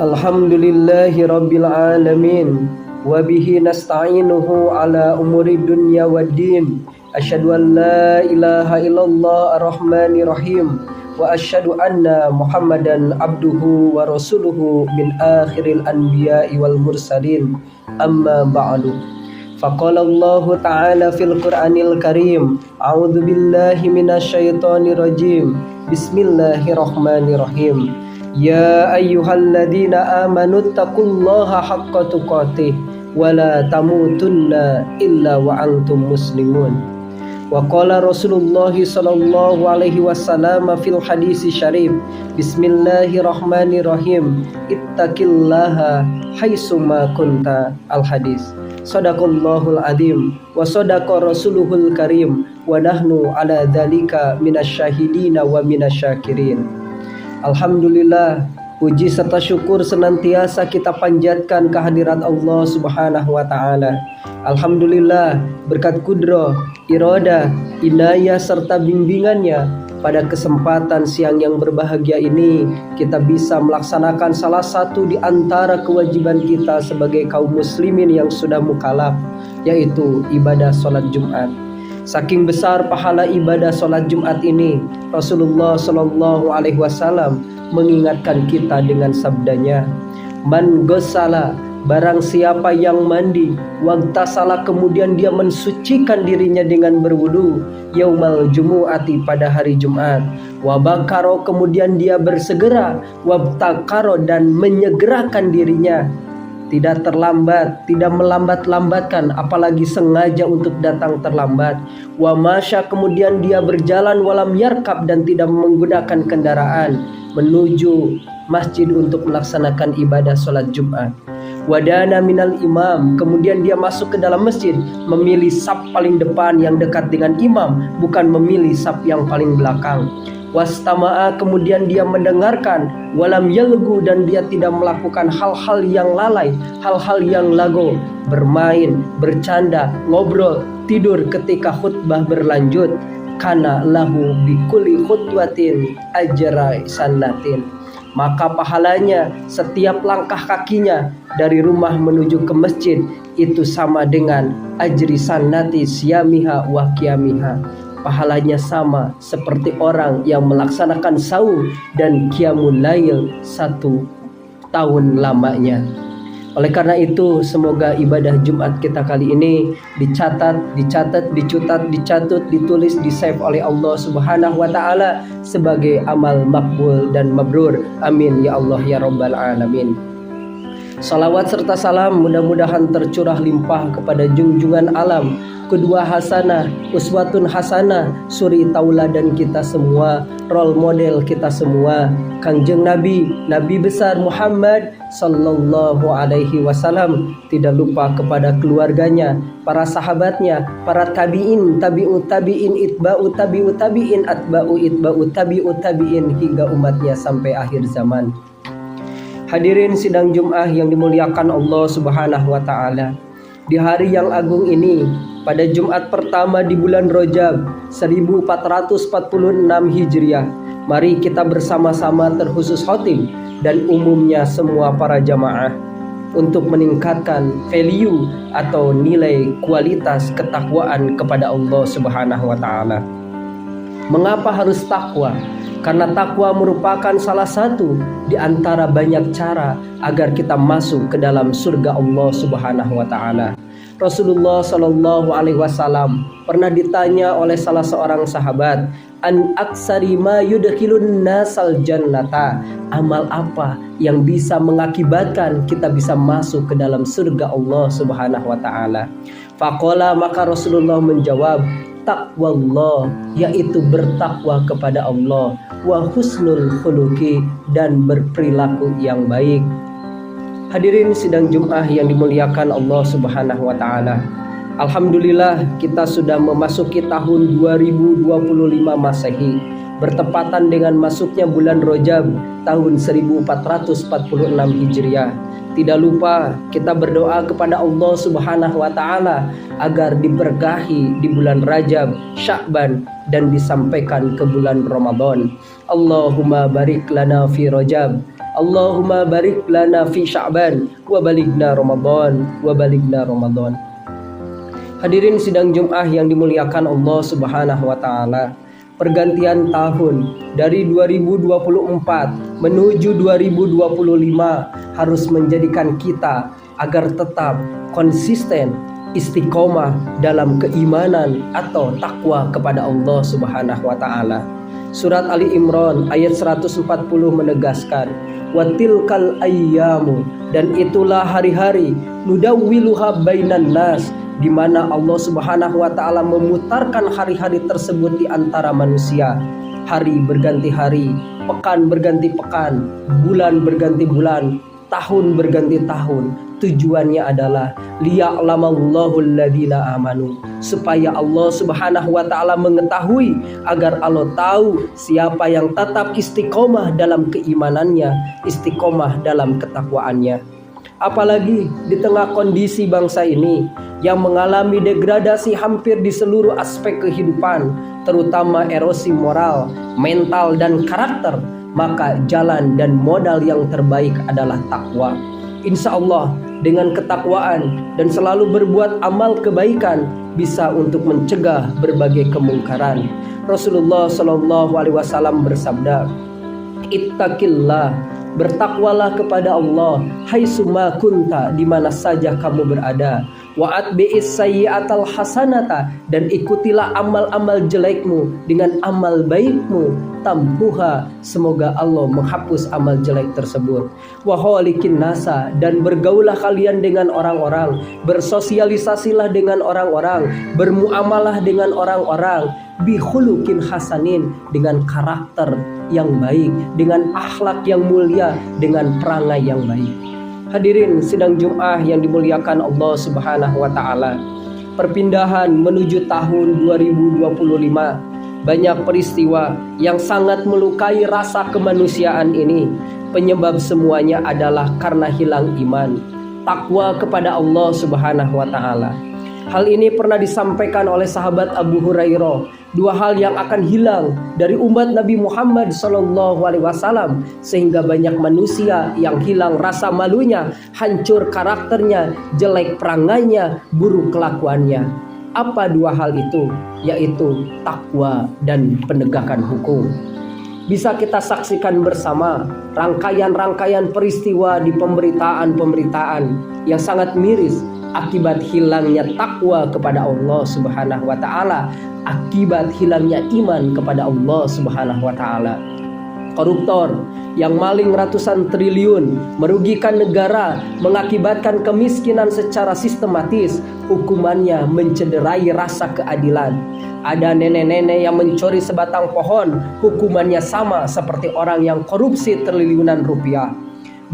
Alhamdulillahi Rabbil Alamin. Wabihi nasta'inuhu ala umuri dunya waddin. Asyhadu an la ilaha illallah ar-rahmanir rahim. Wa asyhadu anna Muhammadan abduhu wa rasuluhu min akhiril anbiya'i wal mursalin. Amma ba'du. Faqala Allah Ta'ala fil Qur'anil Karim. A'udzu billahi minasyaitonir rajim. Bismillahirrahmanirrahim. Ya ayyuhalladzina amanu taqullaha haqqa tuqatih wa la tamutunna illa wa antum muslimun. Wa qala Rasulullah sallallahu alaihi wasallam fil hadis syarif. Bismillahirrahmanirrahim. Ittaqillaha haitsuma kunta. Al hadis. Shadaqallahul adzim wa shadaqa rasuluhul karim wa nahnu ala dzalika minasyahidina wa minasyakirin. Alhamdulillah, puji serta syukur senantiasa kita panjatkan kehadirat Allah Subhanahu wa Ta'ala. Alhamdulillah, berkat kudrah, iradah, inayah serta bimbingannya, pada kesempatan siang yang berbahagia ini kita bisa melaksanakan salah satu di antara kewajiban kita sebagai kaum muslimin yang sudah mukallaf, yaitu ibadah sholat Jumat. Saking besar pahala ibadah sholat Jumat ini, Rasulullah Shallallahu Alaihi Wasallam mengingatkan kita dengan sabdanya, "Man ghassala, barang siapa yang mandi, wagtasala, kemudian dia mensucikan dirinya dengan berwudu, yaumal jumu'ati, pada hari Jumat, wabakaro, kemudian dia bersegera, wabtakaro, dan menyegerakan dirinya, tidak terlambat, tidak melambat-lambatkan, apalagi sengaja untuk datang terlambat. Wa masya, kemudian dia berjalan, walam yarkab, dan tidak menggunakan kendaraan menuju masjid untuk melaksanakan ibadah sholat Jumat. Wadana minal imam, kemudian dia masuk ke dalam masjid, memilih saf paling depan yang dekat dengan imam, bukan memilih saf yang paling belakang. Wastama'a, kemudian dia mendengarkan, walam yalgu, dan dia tidak melakukan hal-hal yang lalai, hal-hal yang lago, bermain, bercanda, ngobrol, tidur ketika khutbah berlanjut. Kana lahu bikuli khutwatin ajra sanatin, maka pahalanya setiap langkah kakinya dari rumah menuju ke masjid itu sama dengan ajri sanati siyamiha wa qiyamiha, pahalanya sama seperti orang yang melaksanakan saum dan qiyamul lail 1 tahun lamanya. Oleh karena itu, semoga ibadah Jumat kita kali ini dicatat, ditulis, di-save oleh Allah Subhanahu wa Ta'ala sebagai amal makbul dan mabrur. Amin ya Allah ya Rabbal Alamin. Salawat serta salam mudah-mudahan tercurah limpah kepada junjungan alam, kedua hasanah, uswatun hasanah, suri tauladan kita semua, role model kita semua, Kangjeng Nabi, Nabi besar Muhammad sallallahu alaihi wasallam, tidak lupa kepada keluarganya, para sahabatnya, para tabi'in, tabi'ut tabi'in, itba'u tabi'ut tabi'in, atba'u itba'u tabi'ut tabi'in, hingga umatnya sampai akhir zaman. Hadirin sidang Jum'ah yang dimuliakan Allah Subhanahu wa Ta'ala, di hari yang agung ini, pada Jumat pertama di bulan Rajab 1446 Hijriah, mari kita bersama-sama terkhusus khatib dan umumnya semua para jamaah untuk meningkatkan value atau nilai kualitas ketakwaan kepada Allah Subhanahu wa Ta'ala. Mengapa harus takwa? Karena takwa merupakan salah satu di antara banyak cara agar kita masuk ke dalam surga Allah Subhanahu wa Ta'ala. Rasulullah Shallallahu Alaihi Wasallam pernah ditanya oleh salah seorang sahabat, an aksari ma yudkhilun nasal jannata, amal apa yang bisa mengakibatkan kita bisa masuk ke dalam surga Allah Subhanahu wa Ta'ala. Faqala, maka Rasulullah menjawab, taqwallah, yaitu bertakwa kepada Allah, wa husnul khuluqi, dan berperilaku yang baik. Hadirin sidang Jum'ah yang dimuliakan Allah Subhanahu wa Ta'ala, alhamdulillah kita sudah memasuki tahun 2025 Masehi, bertepatan dengan masuknya bulan Rajab tahun 1446 Hijriah. Tidak lupa kita berdoa kepada Allah Subhanahu wa Ta'ala agar diberkahi di bulan Rajab, Sya'ban, dan disampaikan ke bulan Ramadan. Allahumma barik lana fi Rajab, Allahumma barik lana fi Sya'ban wa balighna Ramadan. Hadirin sidang Jumat yang dimuliakan Allah Subhanahu wa taala. Pergantian tahun dari 2024 menuju 2025 harus menjadikan kita agar tetap konsisten istiqomah dalam keimanan atau takwa kepada Allah Subhanahu wa taala. Surat Ali Imran ayat 140 menegaskan, wa tilkal ayyamu, dan itulah hari-hari, nudawwiluha bainan nas, di mana Allah Subhanahu wa taala memutarkan hari-hari tersebut di antara manusia. Hari berganti hari, pekan berganti pekan, bulan berganti bulan, tahun berganti tahun. Tujuannya adalah liya'lamallahu alladhina amanu, supaya Allah Subhanahu wa taala mengetahui, agar Allah tahu siapa yang tetap istiqomah dalam keimanannya, istiqomah dalam ketakwaannya. Apalagi di tengah kondisi bangsa ini yang mengalami degradasi hampir di seluruh aspek kehidupan, terutama erosi moral, mental, dan karakter, maka jalan dan modal yang terbaik adalah takwa. Insya Allah dengan ketakwaan dan selalu berbuat amal kebaikan bisa untuk mencegah berbagai kemungkaran. Rasulullah Shallallahu Alaihi Wasallam bersabda, ittaqillah, bertakwalah kepada Allah haitsuma kunta, di mana saja kamu berada. Wa atbi'is sayyi'atal hasanata, dan ikutilah amal-amal jelekmu dengan amal baikmu. Tampuha, semoga Allah menghapus amal jelek tersebut. Wa khaliqin nasa, dan bergaulah kalian dengan orang-orang, bersosialisasilah dengan orang-orang, bermuamalah dengan orang-orang, bihulukin hasanin, dengan karakter yang baik, dengan akhlak yang mulia, dengan perangai yang baik. Hadirin sidang Jumat yang dimuliakan Allah Subhanahu wa taala. Perpindahan menuju tahun 2025, banyak peristiwa yang sangat melukai rasa kemanusiaan ini. Penyebab semuanya adalah karena hilang iman, takwa kepada Allah Subhanahu wa taala. Hal ini pernah disampaikan oleh sahabat Abu Hurairah. Dua hal yang akan hilang dari umat Nabi Muhammad SAW, sehingga banyak manusia yang hilang rasa malunya, hancur karakternya, jelek perangainya, buruk kelakuannya. Apa dua hal itu? Yaitu takwa dan penegakan hukum. Bisa kita saksikan bersama rangkaian-rangkaian peristiwa di pemberitaan-pemberitaan yang sangat miris akibat hilangnya takwa kepada Allah Subhanahu wa taala, akibat hilangnya iman kepada Allah Subhanahu wa taala. Koruptor yang maling ratusan triliun, merugikan negara, mengakibatkan kemiskinan secara sistematis, hukumannya mencederai rasa keadilan. Ada nenek-nenek yang mencuri sebatang pohon, hukumannya sama seperti orang yang korupsi triliunan rupiah.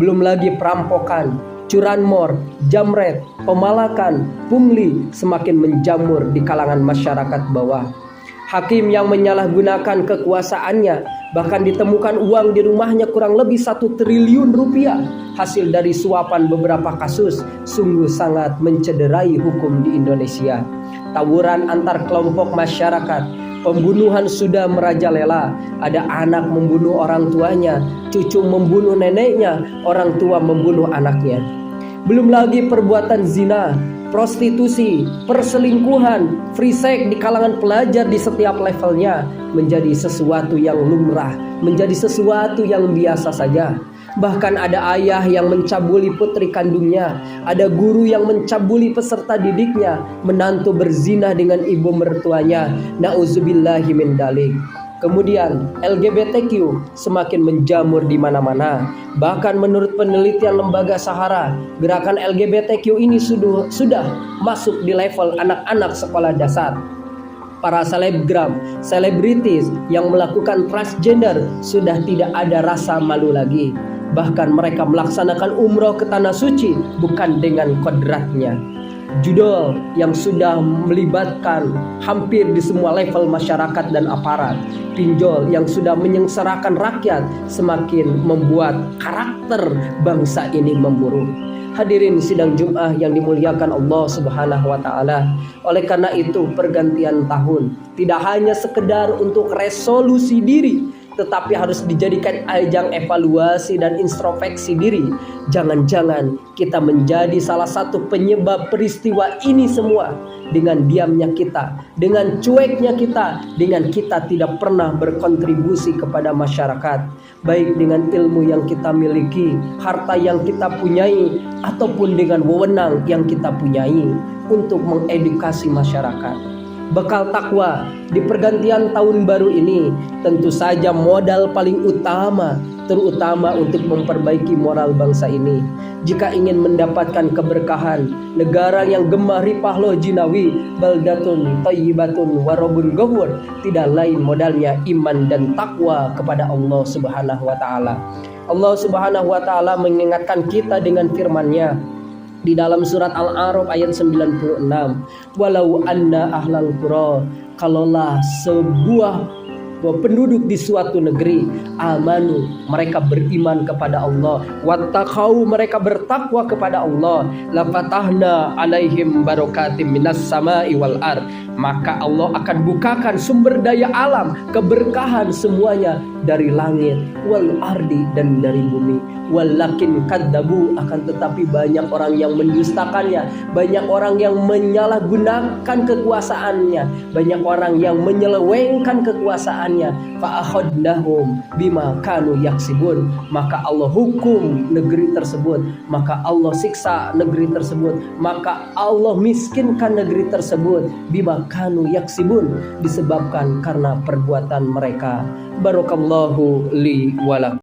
Belum lagi perampokan, curanmor, jamret, pemalakan, pungli semakin menjamur di kalangan masyarakat bawah. Hakim yang menyalahgunakan kekuasaannya, bahkan ditemukan uang di rumahnya kurang lebih 1 triliun rupiah hasil dari suapan beberapa kasus, sungguh sangat mencederai hukum di Indonesia. Tawuran antar kelompok masyarakat, pembunuhan sudah merajalela. Ada anak membunuh orang tuanya, cucu membunuh neneknya, orang tua membunuh anaknya. Belum lagi perbuatan zina, prostitusi, perselingkuhan, free sex di kalangan pelajar di setiap levelnya menjadi sesuatu yang lumrah, menjadi sesuatu yang biasa saja. Bahkan ada ayah yang mencabuli putri kandungnya, ada guru yang mencabuli peserta didiknya, menantu berzina dengan ibu mertuanya. Nauzubillahi min dalik. Kemudian LGBTQ semakin menjamur di mana-mana. Bahkan menurut penelitian lembaga Sahara, gerakan LGBTQ ini sudah masuk di level anak-anak sekolah dasar. Para selebgram, selebritis yang melakukan transgender sudah tidak ada rasa malu lagi. Bahkan mereka melaksanakan umroh ke tanah suci bukan dengan kodratnya. Judul yang sudah melibatkan hampir di semua level masyarakat dan aparat, pinjol yang sudah menyengsarakan rakyat, semakin membuat karakter bangsa ini memburuk. Hadirin sidang Jumat yang dimuliakan Allah Subhanahu wa taala. Oleh karena itu, pergantian tahun tidak hanya sekedar untuk resolusi diri, tetapi harus dijadikan ajang evaluasi dan introspeksi diri. Jangan-jangan kita menjadi salah satu penyebab peristiwa ini semua. Dengan diamnya kita, dengan cueknya kita, dengan kita tidak pernah berkontribusi kepada masyarakat, baik dengan ilmu yang kita miliki, harta yang kita punyai, ataupun dengan wewenang yang kita punyai untuk mengedukasi masyarakat. Bekal takwa di pergantian tahun baru ini tentu saja modal paling utama, terutama untuk memperbaiki moral bangsa ini. Jika ingin mendapatkan keberkahan, negara yang gemah ripah loh jinawi, baldatun thayyibatun warabun ghafur, tidak lain modalnya iman dan takwa kepada Allah Subhanahu wa taala. Allah Subhanahu wa taala mengingatkan kita dengan firman-Nya di dalam surat Al-A'raf ayat 96, walau anna ahlal qura, kalaulah sebuah penduduk di suatu negeri, amanu, mereka beriman kepada Allah, wattaqau, mereka bertakwa kepada Allah, lafatahna alaihim barakatim minas sama'i wal ard, maka Allah akan bukakan sumber daya alam, keberkahan semuanya dari langit, wal ardi, dan dari bumi. Walakin kadzabu, akan tetapi banyak orang yang mendustakannya, banyak orang yang menyalahgunakan kekuasaannya, banyak orang yang menyelewengkan kekuasaannya. Fa akhadnahum bima kanu yaksibun, maka Allah hukum negeri tersebut, maka Allah siksa negeri tersebut, maka Allah miskinkan negeri tersebut, bima kanu yaksibun, disebabkan karena perbuatan mereka. Barakallahu li wa lakum.